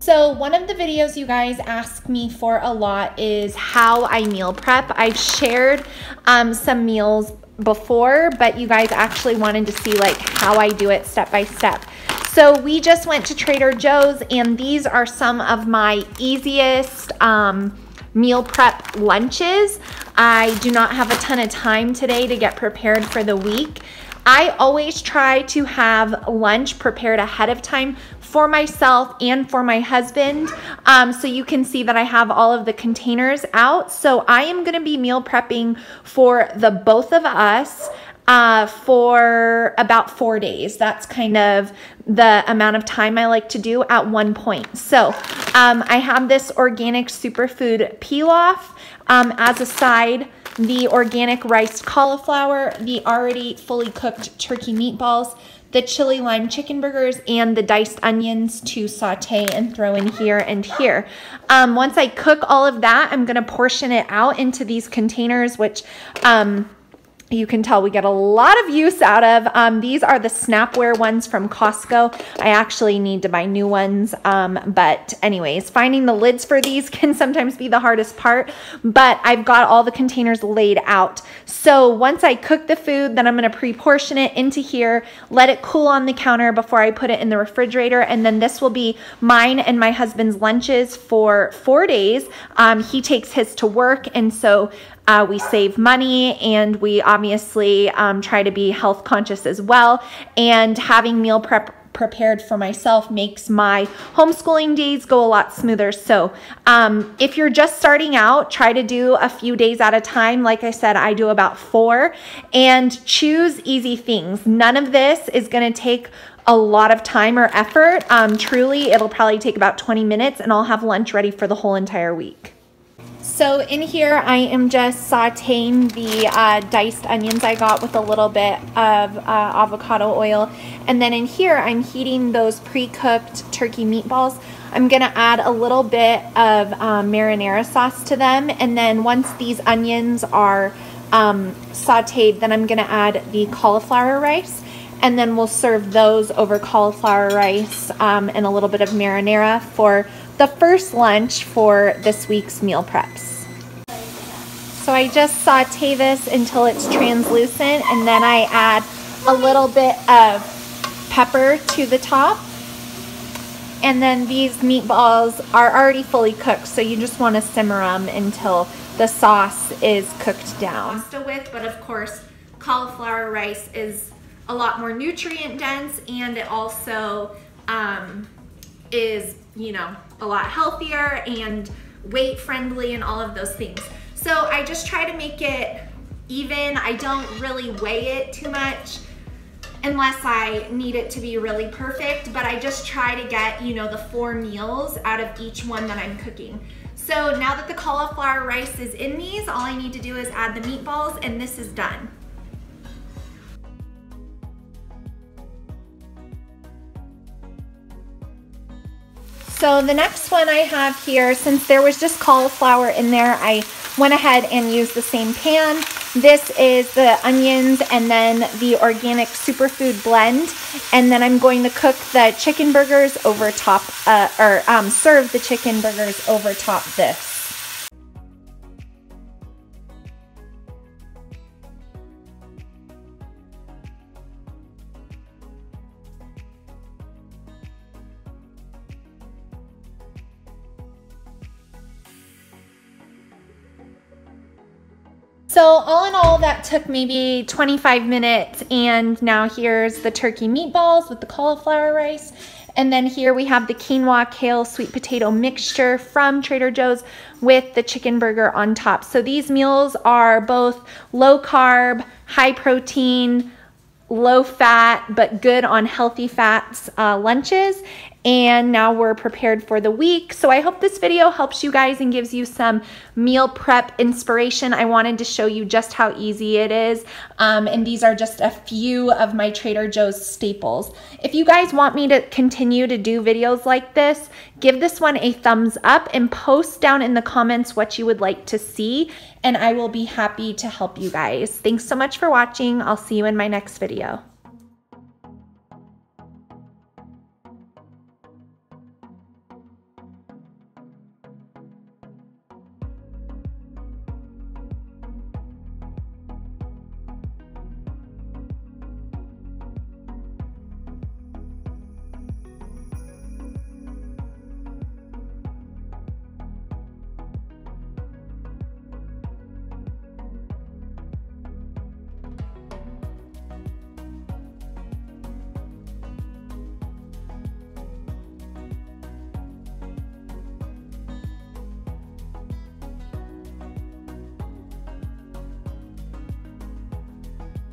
So one of the videos you guys ask me for a lot is how I meal prep. I've shared some meals before, but you guys actually wanted to see like how I do it step by step. So we just went to Trader Joe's, and these are some of my easiest meal prep lunches. I do not have a ton of time today to get prepared for the week. I always try to have lunch prepared ahead of time for myself and for my husband. So you can see that I have all of the containers out. So I am gonna be meal prepping for the both of us for about 4 days. That's kind of the amount of time I like to do at one point. So I have this organic superfood pilaf as a side, the organic riced cauliflower, the already fully cooked turkey meatballs, the chili lime chicken burgers, and the diced onions to saute and throw in here and here. Once I cook all of that, I'm gonna portion it out into these containers, which you can tell we get a lot of use out of. These are the Snapware ones from Costco. I actually need to buy new ones. But anyways, finding the lids for these can sometimes be the hardest part, but I've got all the containers laid out. So once I cook the food, then I'm gonna pre-portion it into here, let it cool on the counter before I put it in the refrigerator. And then this will be mine and my husband's lunches for 4 days. He takes his to work, and so we save money, and we obviously try to be health conscious as well. And having meal prepared for myself makes my homeschooling days go a lot smoother. So if you're just starting out, try to do a few days at a time. Like I said, I do about 4, and choose easy things. None of this is going to take a lot of time or effort. Truly, it'll probably take about 20 minutes, and I'll have lunch ready for the whole entire week. So in here, I am just sauteing the diced onions I got with a little bit of avocado oil. And then in here, I'm heating those pre-cooked turkey meatballs. I'm gonna add a little bit of marinara sauce to them. And then once these onions are sauteed, then I'm gonna add the cauliflower rice. And then we'll serve those over cauliflower rice and a little bit of marinara for the first lunch for this week's meal preps. So I just saute this until it's translucent, and then I add a little bit of pepper to the top. And then these meatballs are already fully cooked, so you just want to simmer them until the sauce is cooked down. Pasta with, but of course, cauliflower rice is a lot more nutrient dense, and it also is, you know, a lot healthier and weight friendly and all of those things. So I just try to make it even. I don't really weigh it too much unless I need it to be really perfect, but I just try to get, you know, the 4 meals out of each one that I'm cooking. So now that the cauliflower rice is in these, all I need to do is add the meatballs, and this is done. So the next one I have here, since there was just cauliflower in there, I went ahead and used the same pan. This is the onions and then the organic superfood blend. And then I'm going to cook the chicken burgers over top, serve the chicken burgers over top this. So all in all, that took maybe 25 minutes, and now here's the turkey meatballs with the cauliflower rice. And then here we have the quinoa, kale, sweet potato mixture from Trader Joe's with the chicken burger on top. So these meals are both low carb, high protein, low fat, but good on healthy fats lunches. And now we're prepared for the week. So I hope this video helps you guys and gives you some meal prep inspiration. I wanted to show you just how easy it is. And these are just a few of my Trader Joe's staples. If you guys want me to continue to do videos like this, give this one a thumbs up and post down in the comments what you would like to see, and I will be happy to help you guys. Thanks so much for watching. I'll see you in my next video.